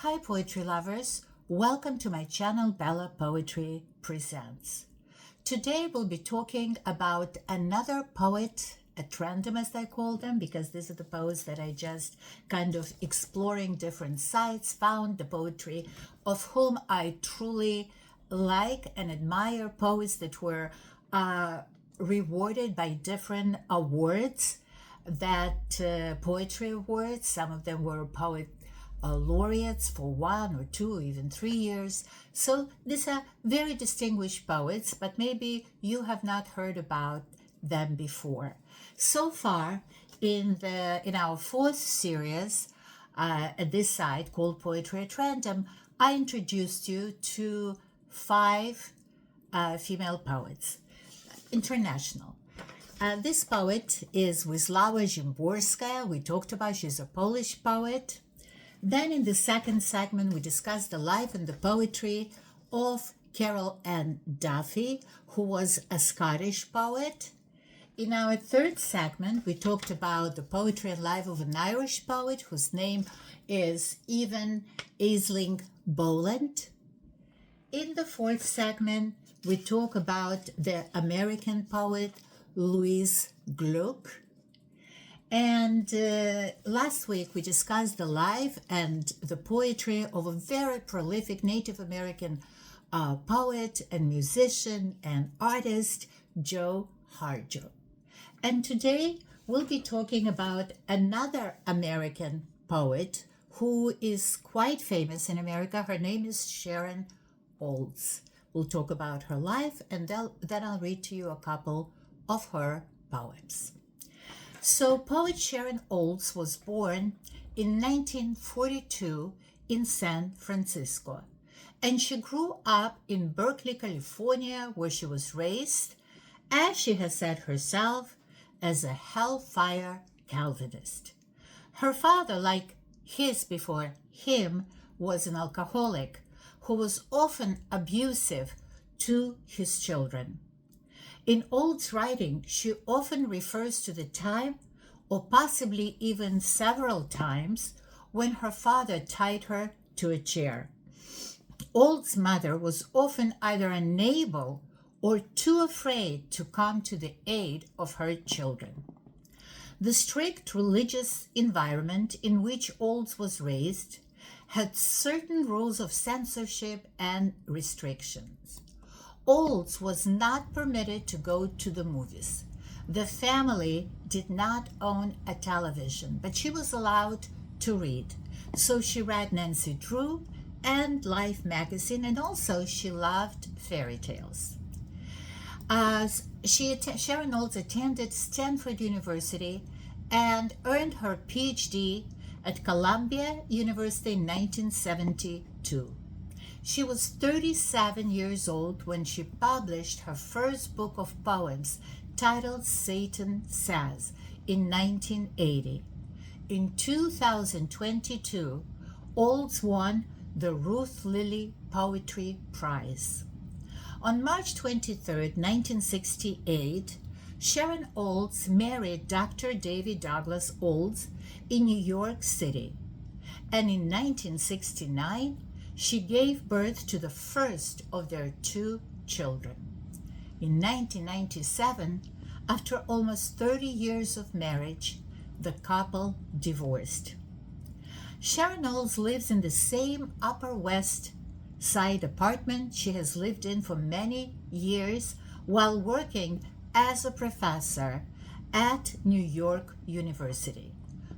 Hi poetry lovers, welcome to my channel Bella Poetry Presents. Today we'll be talking about another poet at random, as I call them, because these are the poets that I just kind of exploring different sites, found the poetry of whom I truly like and admire, poets that were rewarded by different awards, poetry awards. Some of them were poet laureates for 1 or 2 or even 3 years. So these are very distinguished poets, but maybe you have not heard about them before. So far in our 4th series at this site called Poetry at Random, I introduced you to 5 female poets, international. This poet is Wisława Szymborska. We talked about she's a Polish poet. Then in the second segment, we discussed the life and the poetry of Carol Ann Duffy, who was a Scottish poet. In our third segment, we talked about the poetry and life of an Irish poet whose name is Evan Aisling Boland. In the fourth segment, we talk about the American poet Louise Gluck. And last week we discussed the life and the poetry of a very prolific Native American poet and musician and artist, Joe Harjo. And today we'll be talking about another American poet who is quite famous in America. Her name is Sharon Olds. We'll talk about her life, and then I'll read to you a couple of her poems. So poet Sharon Olds was born in 1942 in San Francisco, and she grew up in Berkeley, California, where she was raised, as she has said herself, as a hellfire Calvinist. Her father, like his before him, was an alcoholic who was often abusive to his children. In Olds' writing, she often refers to the time, or possibly even several times, when her father tied her to a chair. Olds' mother was often either unable or too afraid to come to the aid of her children. The strict religious environment in which Olds was raised had certain rules of censorship and restrictions. Olds was not permitted to go to the movies. The family did not own a television, but she was allowed to read. So she read Nancy Drew and Life magazine, and also she loved fairy tales. Sharon Olds attended Stanford University and earned her PhD at Columbia University in 1972. She was 37 years old when she published her first book of poems titled Satan Says in 1980. In 2022, Olds won the Ruth Lilly Poetry Prize. On March 23, 1968, Sharon Olds married Dr. David Douglas Olds in New York City, and in 1969, she gave birth to the first of their 2 children. In 1997, after almost 30 years of marriage, the couple divorced. Sharon Olds lives in the same Upper West Side apartment she has lived in for many years while working as a professor at New York University.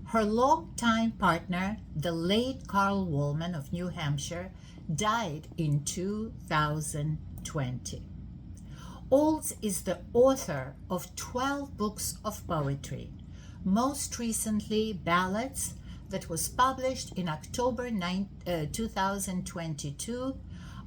Her longtime partner, the late Carl Woolman of New Hampshire, died in 2020. Olds is the author of 12 books of poetry, most recently Ballads, that was published in October 2022.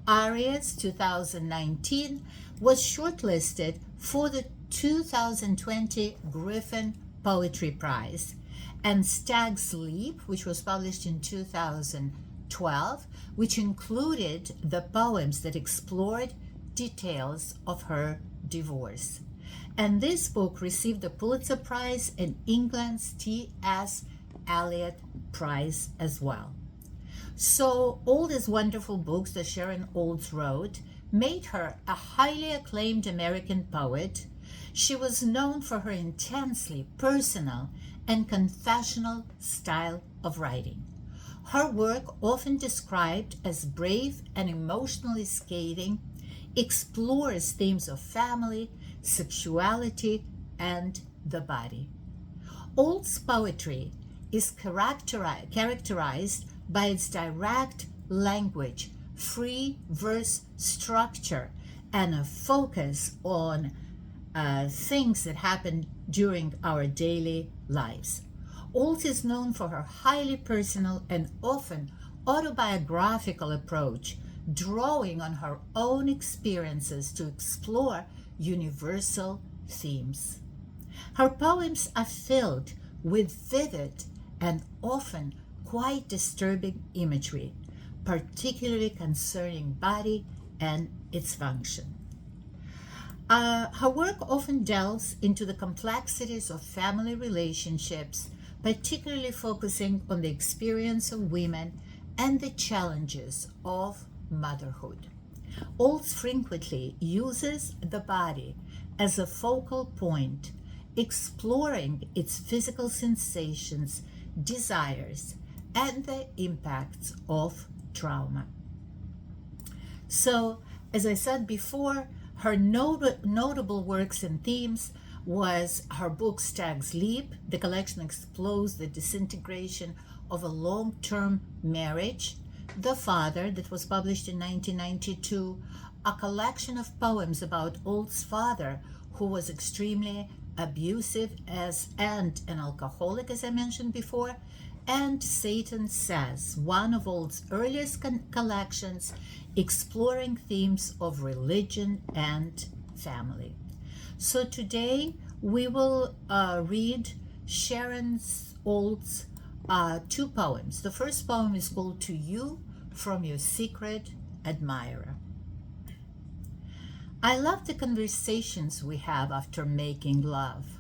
Arias 2019 was shortlisted for the 2020 Griffin Poetry Prize, and Stag's Leap, which was published in 2012, which included the poems that explored details of her divorce. And this book received the Pulitzer Prize and England's T.S. Eliot Prize as well. So all these wonderful books that Sharon Olds wrote made her a highly acclaimed American poet. She was known for her intensely personal and confessional style of writing. Her work, often described as brave and emotionally scathing, explores themes of family, sexuality, and the body. Olds' poetry is characterized by its direct language, free verse structure, and a focus on things that happen during our daily lives. Olds is known for her highly personal and often autobiographical approach, drawing on her own experiences to explore universal themes. Her poems are filled with vivid and often quite disturbing imagery, particularly concerning body and its function. Her work often delves into the complexities of family relationships, particularly focusing on the experience of women and the challenges of motherhood. Olds frequently uses the body as a focal point, exploring its physical sensations, desires, and the impacts of trauma. So, as I said before, her notable works and themes was her book Stag's Leap. The collection explores the disintegration of a long-term marriage. The Father, that was published in 1992, a collection of poems about Olds' father, who was extremely abusive and an alcoholic, as I mentioned before, and Satan Says, one of Olds' earliest collections exploring themes of religion and family. So today we will read Sharon Olds' two poems. The first poem is called To You from Your Secret Admirer. I love the conversations we have after making love.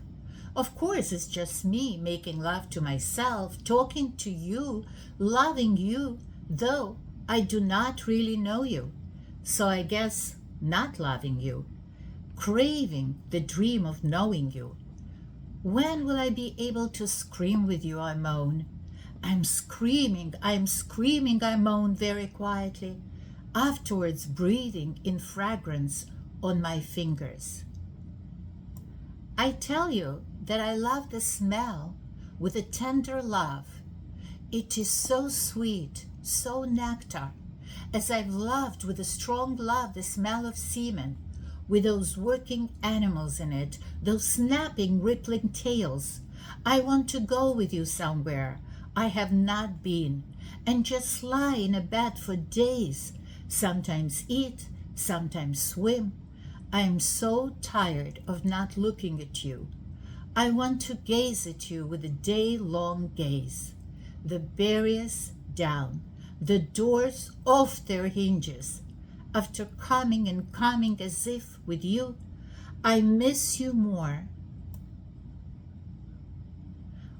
Of course, it's just me making love to myself, talking to you, loving you, though I do not really know you. So I guess not loving you, craving the dream of knowing you. When will I be able to scream with you, I moan. I'm screaming, I moan very quietly, afterwards breathing in fragrance on my fingers. I tell you that I love the smell with a tender love. It is so sweet, so nectar, as I've loved with a strong love the smell of semen, with those working animals in it, those snapping, rippling tails. I want to go with you somewhere I have not been, and just lie in a bed for days, sometimes eat, sometimes swim. I am so tired of not looking at you. I want to gaze at you with a day-long gaze. The barriers down, the doors off their hinges. After coming and coming as if with you, I miss you more.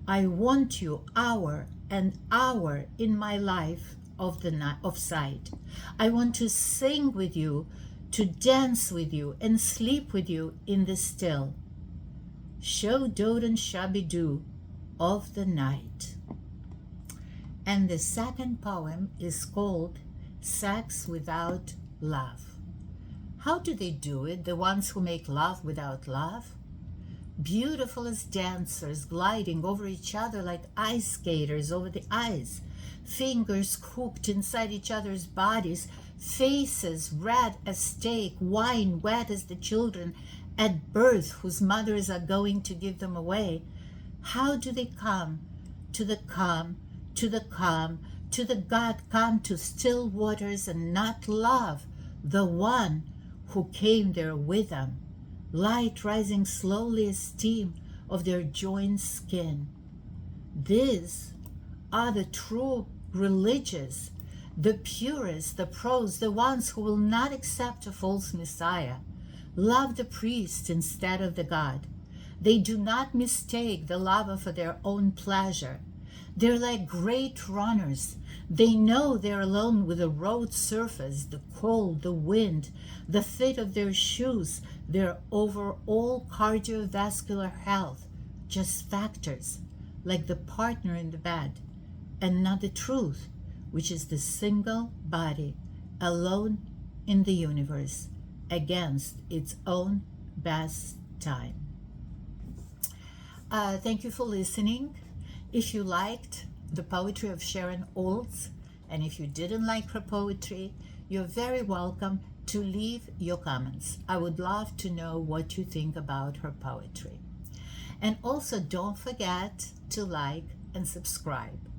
I want you hour and hour in my life of sight. I want to sing with you, to dance with you and sleep with you in the still. Show dote and shabby do of the night. And the second poem is called Sex Without Love. How do they do it, the ones who make love without love? Beautiful as dancers gliding over each other like ice skaters over the ice, fingers cooked inside each other's bodies, faces red as steak, wine wet as the children at birth whose mothers are going to give them away. How do they come to the calm, to the calm, to the God come to still waters and not love the one who came there with them, light rising slowly as steam of their joined skin? These are the true religious, the purest, the pros, the ones who will not accept a false Messiah, love the priest instead of the God. They do not mistake the lover for their own pleasure. They're like great runners. They know they're alone with the road surface, the cold, the wind, the fit of their shoes, their overall cardiovascular health, just factors, like the partner in the bed, and not the truth, which is the single body, alone in the universe, against its own best time. Thank you for listening. If you liked the poetry of Sharon Olds, and if you didn't like her poetry, you're very welcome to leave your comments. I would love to know what you think about her poetry. And also, don't forget to like and subscribe.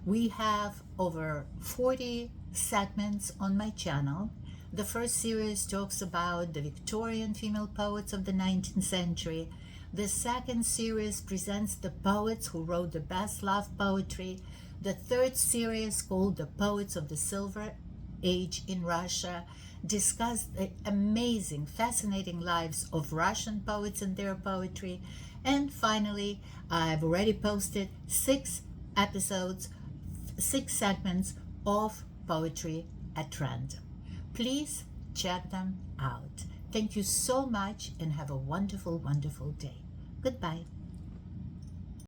We have over 40 segments on my channel. The first series talks about the Victorian female poets of the 19th century. The second series presents the poets who wrote the best love poetry. The third series, called The Poets of the Silver Age in Russia, discuss the amazing, fascinating lives of Russian poets and their poetry. And finally, I've already posted 6 episodes, 6 segments of poetry at random. Please check them out. Thank you so much and have a wonderful, wonderful day. Goodbye.